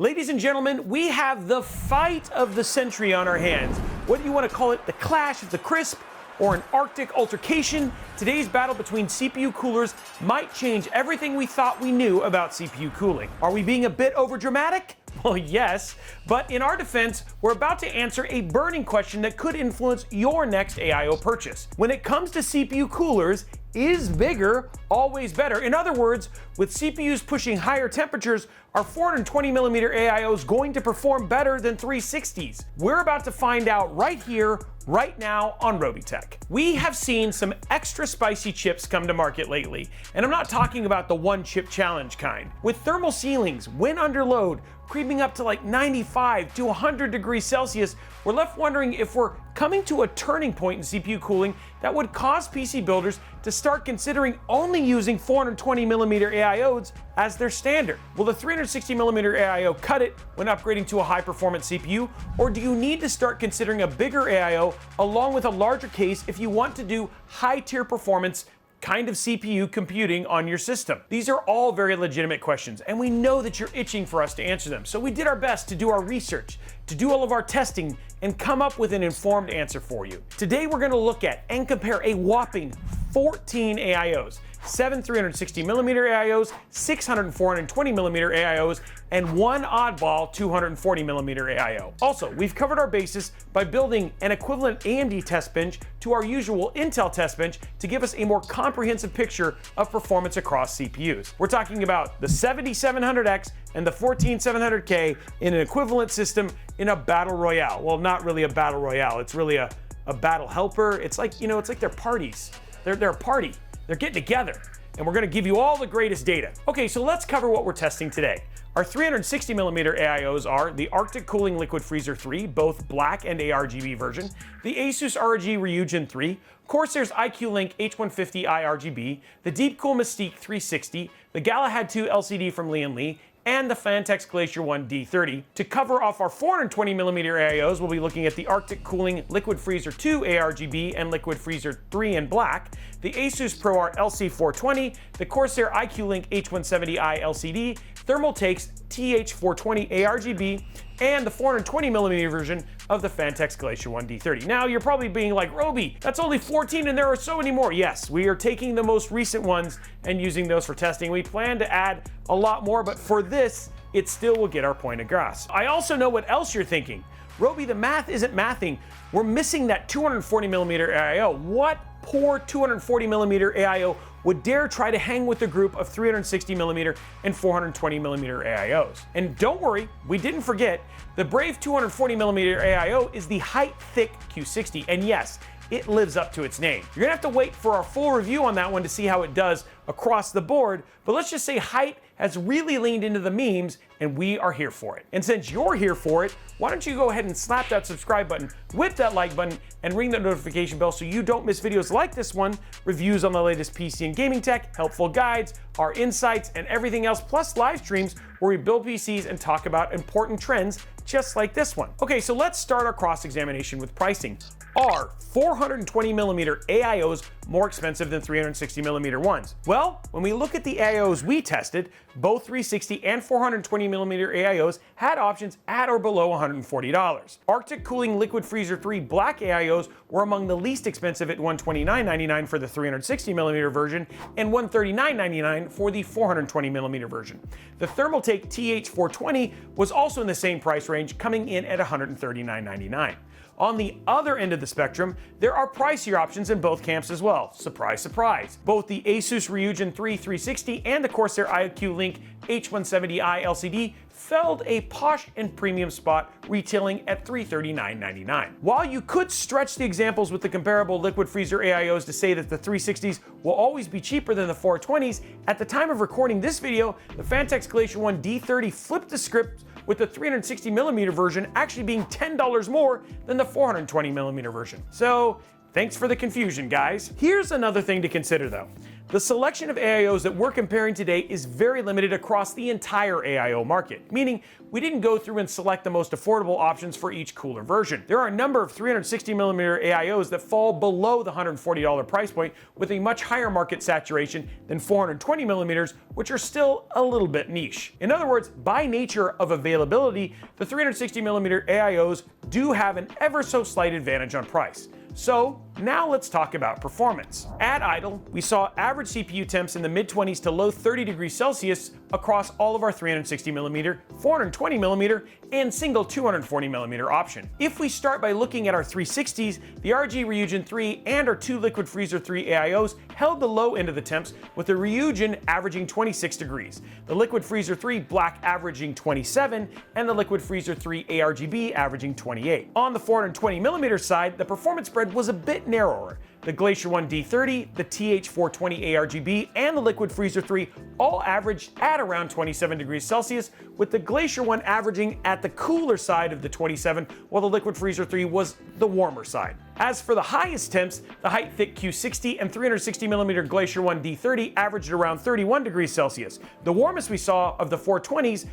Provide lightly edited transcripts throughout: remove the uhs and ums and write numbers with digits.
Ladies and gentlemen, we have the fight of the century on our hands. Whether you want to call it the clash of the crisp or an Arctic altercation, today's battle between CPU coolers might change everything we thought we knew about CPU cooling. Are we being a bit overdramatic? Well, yes, but in our defense, we're about to answer a burning question that could influence your next AiO purchase. When it comes to CPU coolers, is bigger always better? In other words, with CPUs pushing higher temperatures, are 420mm AiOs going to perform better than 360s? We're about to find out right here, right now on Robeytech. We have seen some extra spicy chips come to market lately, and I'm not talking about the one chip challenge kind. With thermal ceilings, when under load, creeping up to like 95 to 100 degrees Celsius, we're left wondering if we're coming to a turning point in CPU cooling that would cause PC builders to start considering only using 420mm AiOs as their standard. Will the 360mm AiO cut it when upgrading to a high-performance CPU, or do you need to start considering a bigger AiO along with a larger case if you want to do high-tier performance kind of CPU computing on your system? These are all very legitimate questions, and we know that you're itching for us to answer them. So we did our best to do our research, to do all of our testing, and come up with an informed answer for you. Today we're going to look at and compare a whopping 14 AiOs, 7 360mm AiOs, 6 420mm AiOs, and one oddball 240mm AiO. Also, we've covered our bases by building an equivalent AMD test bench to our usual Intel test bench to give us a more comprehensive picture of performance across CPUs. We're talking about the 7700X and the 14700K in an equivalent system in a battle royale. Well, not really a battle royale, it's really a battle helper. It's like, it's like their parties. They're a party. They're getting together, and we're going to give you all the greatest data. Okay, so let's cover what we're testing today. Our 360mm AiOs are the Arctic Cooling Liquid Freezer 3, both black and ARGB version, the Asus ROG Ryujin 3, Corsair's IQ Link H150i RGB, the Deepcool Mystique 360, the Galahad 2 LCD from Lee & and the Fantex Glacier 1 D30. To cover off our 420mm AiOs, we'll be looking at the Arctic Cooling Liquid Freezer 2 ARGB and Liquid Freezer 3 in black, the Asus ProArt LC420, the Corsair IQ Link H170i LCD, Thermaltake's TH420 ARGB, and the 420mm version of the Fantex Glacier 1 D30. Now, you're probably being like, Robey, that's only 14 and there are so many more. Yes, we are taking the most recent ones and using those for testing. We plan to add a lot more, but for this, it still will get our point across. I also know what else you're thinking. Robey, the math isn't mathing. We're missing that 240mm AiO. What poor 240mm AiO would dare try to hang with a group of 360mm and 420mm AiOs? And don't worry, we didn't forget, the brave 240mm AiO is the height-thick Q60, and yes, it lives up to its name. You're gonna have to wait for our full review on that one to see how it does across the board, but let's just say height has really leaned into the memes, and we are here for it. And since you're here for it, why don't you go ahead and slap that subscribe button with that like button and ring that notification bell so you don't miss videos like this one, reviews on the latest PC and gaming tech, helpful guides, our insights, and everything else, plus live streams where we build PCs and talk about important trends just like this one. Okay, so let's start our cross-examination with pricing. Are 420mm AiOs more expensive than 360mm ones? Well, when we look at the AiOs we tested, both 360 and 420mm AiOs had options at or below $140. Arctic Cooling Liquid Freezer 3 black AiOs were among the least expensive at $129.99 for the 360mm version and $139.99 for the 420mm version. The Thermaltake TH420 was also in the same price range, coming in at $139.99. On the other end of the spectrum, there are pricier options in both camps as well. Surprise, surprise. Both the Asus Ryujin 3 360 and the Corsair IQ Link H170i LCD felled a posh and premium spot, retailing at $339.99. While you could stretch the examples with the comparable liquid freezer AiOs to say that the 360s will always be cheaper than the 420s, at the time of recording this video, the Fantex Glacier 1 D30 flipped the script, with the 360mm version actually being $10 more than the 420mm version. So, thanks for the confusion, guys. Here's another thing to consider though. The selection of AiOs that we're comparing today is very limited across the entire AiO market, meaning we didn't go through and select the most affordable options for each cooler version. There are a number of 360mm AiOs that fall below the $140 price point with a much higher market saturation than 420mm, which are still a little bit niche. In other words, by nature of availability, the 360mm AiOs do have an ever so slight advantage on price. So now let's talk about performance. At idle, we saw average CPU temps in the mid-20s to low 30 degrees Celsius across all of our 360mm, 420mm, and single 240mm option. If we start by looking at our 360s, the RG Ryujin 3 and our two Liquid Freezer 3 AiOs held the low end of the temps, with the Ryujin averaging 26 degrees, the Liquid Freezer 3 Black averaging 27, and the Liquid Freezer 3 ARGB averaging 28. On the 420mm side, the performance spread was a bit narrower. The Glacier 1 D30, the TH420 ARGB, and the Liquid Freezer 3 all averaged at around 27 degrees Celsius, with the Glacier 1 averaging at the cooler side of the 27, while the Liquid Freezer 3 was the warmer side. As for the highest temps, the Height Thick Q60 and 360mm Glacier 1 D30 averaged around 31 degrees Celsius. The warmest we saw of the 420s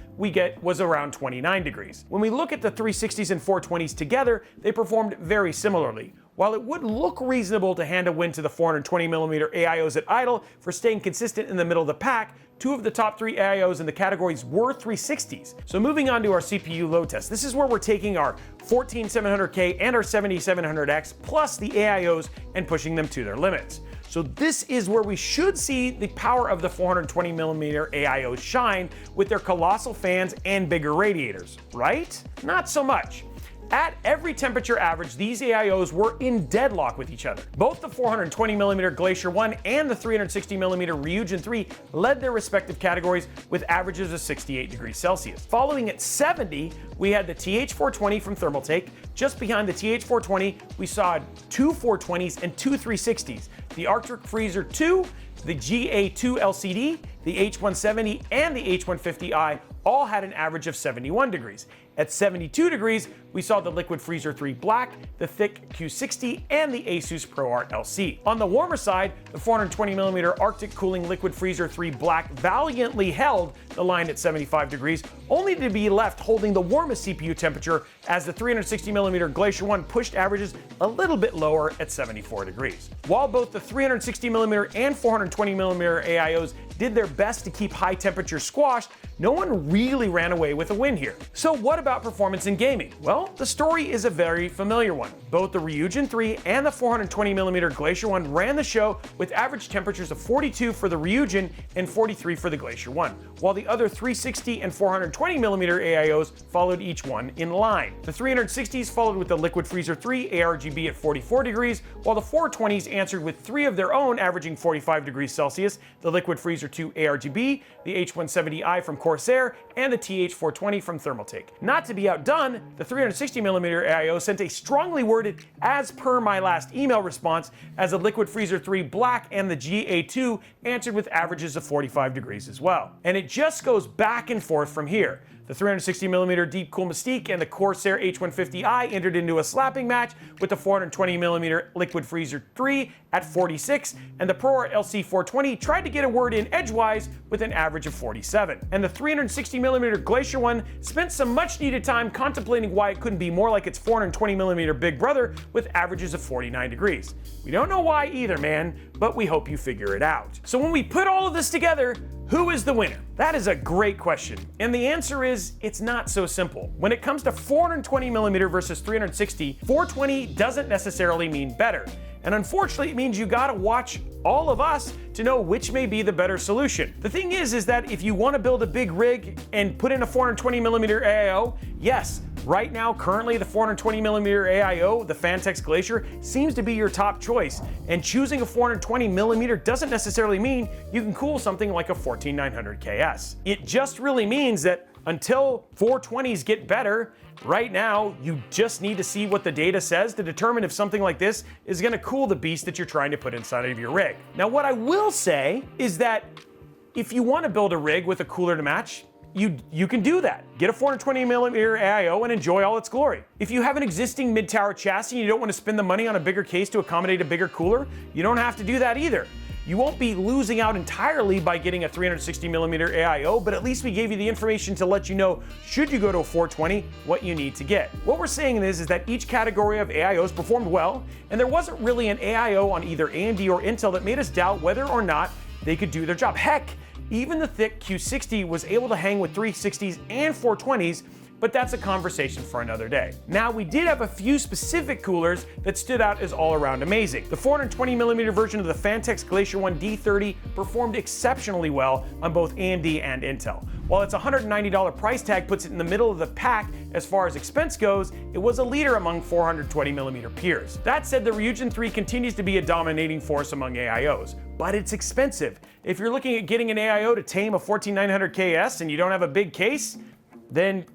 was around 29 degrees. When we look at the 360s and 420s together, they performed very similarly. While it would look reasonable to hand a win to the 420mm AiOs at idle for staying consistent in the middle of the pack, two of the top three AiOs in the categories were 360s. So moving on to our CPU load test, this is where we're taking our 14700K and our 7700X plus the AiOs and pushing them to their limits. So this is where we should see the power of the 420mm AiOs shine with their colossal fans and bigger radiators, right? Not so much. At every temperature average, these AiOs were in deadlock with each other. Both the 420mm Glacier 1 and the 360mm Ryujin 3 led their respective categories with averages of 68 degrees Celsius. Following at 70, we had the TH420 from Thermaltake. Just behind the TH420, we saw two 420s and two 360s. The Arctic Freezer 2, the GA2 LCD, the H170, and the H150i all had an average of 71 degrees. At 72 degrees, we saw the Liquid Freezer 3 Black, the Thick Q60, and the Asus ProArt LC. On the warmer side, the 420mm Arctic Cooling Liquid Freezer 3 Black valiantly held the line at 75 degrees, only to be left holding the warmest CPU temperature as the 360mm Glacier 1 pushed averages a little bit lower at 74 degrees. While both the 360mm and 420mm AiOs did their best to keep high temperatures squashed, no one really ran away with a win here. So what about performance in gaming? Well, the story is a very familiar one. Both the Ryujin 3 and the 420mm Glacier 1 ran the show with average temperatures of 42 for the Ryujin and 43 for the Glacier 1, while the other 360 and 420mm AiOs followed each one in line. The 360s followed with the Liquid Freezer 3 ARGB at 44 degrees, while the 420s answered with three of their own averaging 45 degrees Celsius, the Liquid Freezer 2 ARGB, the H170i from Corsair, and the TH420 from Thermaltake. Not to be outdone, the 360mm AiO sent a strongly worded "as per my last email" response, as the Liquid Freezer 3 Black and the GA2 answered with averages of 45 degrees as well. And it just goes back and forth from here. The 360mm Deep Cool Mystique and the Corsair H150i entered into a slapping match with the 420mm Liquid Freezer 3 at 46, and the ProArt LC 420 tried to get a word in edgewise with an average of 47. And the 360mm Glacier 1 spent some much needed time contemplating why it couldn't be more like its 420mm big brother with averages of 49 degrees. We don't know why either, man, but we hope you figure it out. So when we put all of this together, who is the winner? That is a great question, and the answer is it's not so simple. When it comes to 420mm versus 360, 420 doesn't necessarily mean better. And unfortunately, it means you gotta watch all of us to know which may be the better solution. The thing is that if you wanna build a big rig and put in a 420mm AiO, yes, right now, currently the 420mm AiO, the Phanteks Glacier, seems to be your top choice. And choosing a 420mm doesn't necessarily mean you can cool something like a 14900KS. It just really means that until 420s get better, right now, you just need to see what the data says to determine if something like this is gonna cool the beast that you're trying to put inside of your rig. Now, what I will say is that if you wanna build a rig with a cooler to match, you can do that. Get a 420mm AiO and enjoy all its glory. If you have an existing mid-tower chassis and you don't want to spend the money on a bigger case to accommodate a bigger cooler, you don't have to do that either. You won't be losing out entirely by getting a 360mm AiO, but at least we gave you the information to let you know, should you go to a 420, what you need to get. What we're saying is that each category of AiOs performed well, and there wasn't really an AiO on either AMD or Intel that made us doubt whether or not they could do their job. Heck, even the thick Q60 was able to hang with 360s and 420s, but that's a conversation for another day. Now, we did have a few specific coolers that stood out as all around amazing. The 420mm version of the Phanteks Glacier 1 D30 performed exceptionally well on both AMD and Intel. While its $190 price tag puts it in the middle of the pack as far as expense goes, it was a leader among 420mm peers. That said, the Ryujin 3 continues to be a dominating force among AiOs, but it's expensive. If you're looking at getting an AiO to tame a 14900KS and you don't have a big case, then,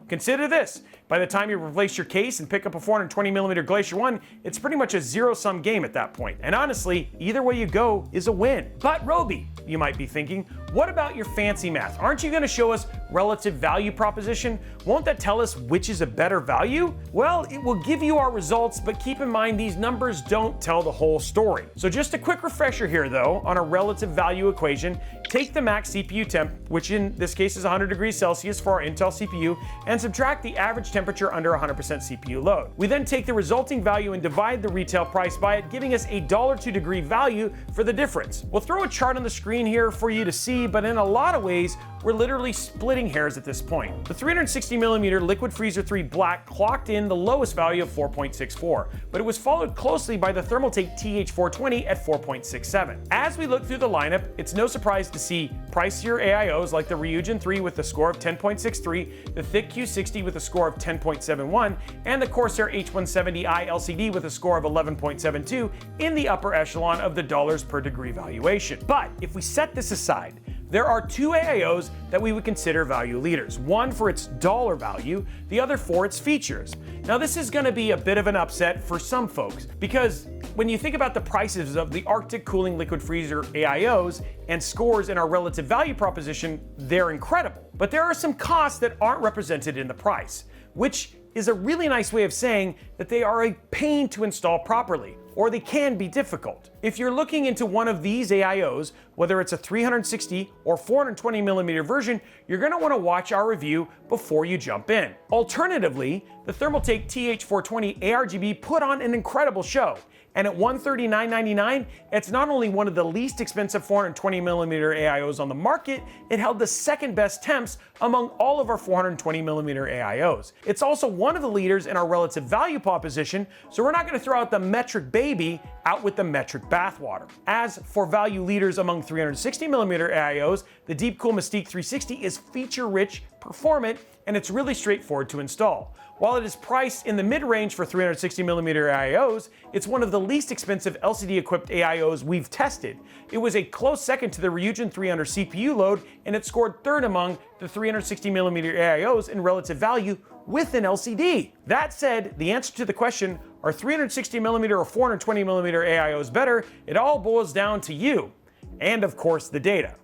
consider this. By the time you replace your case and pick up a 420mm Glacier 1, it's pretty much a zero-sum game at that point. And honestly, either way you go is a win. But Robey, you might be thinking, what about your fancy math? Aren't you going to show us relative value proposition? Won't that tell us which is a better value? Well, it will give you our results, but keep in mind these numbers don't tell the whole story. So just a quick refresher here though, on a relative value equation, take the max CPU temp, which in this case is 100 degrees Celsius for our Intel CPU, and subtract the average temperature under 100% CPU load. We then take the resulting value and divide the retail price by it, giving us a $2 value for the difference. We'll throw a chart on the screen here for you to see, but in a lot of ways, we're literally splitting hairs at this point. The 360mm Liquid Freezer 3 Black clocked in the lowest value of 4.64, but it was followed closely by the Thermaltake TH420 at 4.67. As we look through the lineup, it's no surprise to see pricier AiOs like the Ryujin 3 with a score of 10.63, the Thick Q60 with a score of 10.71, and the Corsair H170i LCD with a score of 11.72 in the upper echelon of the dollars per degree valuation. But if we set this aside, there are two AiOs that we would consider value leaders, one for its dollar value, the other for its features. Now this is going to be a bit of an upset for some folks, because when you think about the prices of the Arctic Cooling Liquid Freezer AiOs and scores in our relative value proposition, they're incredible. But there are some costs that aren't represented in the price, which is a really nice way of saying that they are a pain to install properly, or they can be difficult. If you're looking into one of these AiOs, whether it's a 360 or 420mm version, you're going to want to watch our review before you jump in. Alternatively, the Thermaltake TH420 ARGB put on an incredible show, and at $139.99, it's not only one of the least expensive 420mm AiOs on the market, it held the second best temps among all of our 420mm AiOs. It's also one of the leaders in our relative value proposition, so we're not going to throw out the metric baby out with the metric bathwater. As for value leaders among 360mm AiOs, the Deepcool Mystique 360 is feature-rich, performant, and it's really straightforward to install. While it is priced in the mid-range for 360mm AiOs, it's one of the least expensive LCD-equipped AiOs we've tested. It was a close second to the Ryujin 3 under CPU load, and it scored third among the 360mm AiOs in relative value with an LCD. That said, the answer to the question, are 360mm or 420mm AiOs better? It all boils down to you, and of course the data.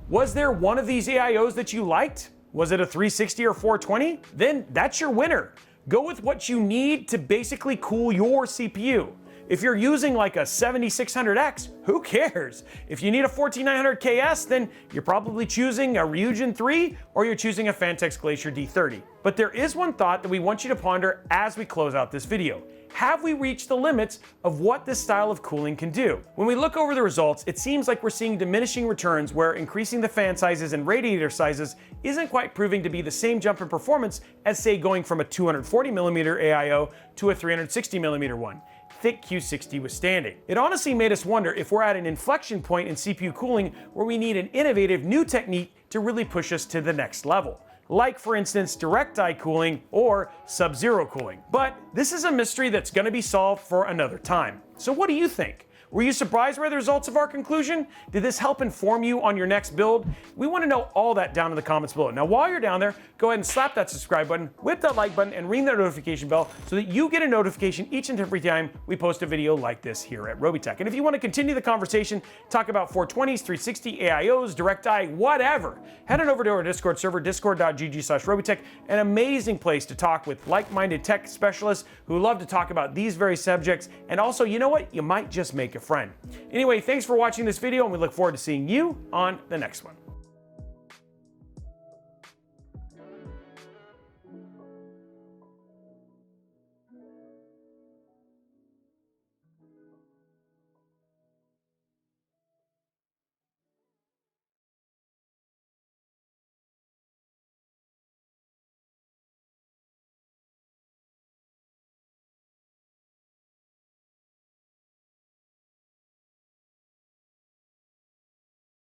Was there one of these AiOs that you liked? Was it a 360 or 420? Then that's your winner. Go with what you need to basically cool your CPU. If you're using like a 7600X, who cares? If you need a 14900KS, then you're probably choosing a Ryujin 3 or you're choosing a Phanteks Glacier D30. But there is one thought that we want you to ponder as we close out this video. Have we reached the limits of what this style of cooling can do? When we look over the results, it seems like we're seeing diminishing returns where increasing the fan sizes and radiator sizes isn't quite proving to be the same jump in performance as, say, going from a 240mm AiO to a 360mm one. Thick Q60 withstanding. It honestly made us wonder if we're at an inflection point in CPU cooling where we need an innovative new technique to really push us to the next level. Like, for instance, direct die cooling or sub-zero cooling. But this is a mystery that's going to be solved for another time. So what do you think? Were you surprised by the results of our conclusion? Did this help inform you on your next build? We want to know all that down in the comments below. Now, while you're down there, go ahead and slap that subscribe button, whip that like button, and ring that notification bell so that you get a notification each and every time we post a video like this here at Robeytech. And if you want to continue the conversation, talk about 420s, 360, AiOs, direct die, whatever, head on over to our Discord server, discord.gg/Robeytech, an amazing place to talk with like-minded tech specialists who love to talk about these very subjects. And also, you know what? You might just make a friend. Anyway, thanks for watching this video, and we look forward to seeing you on the next one.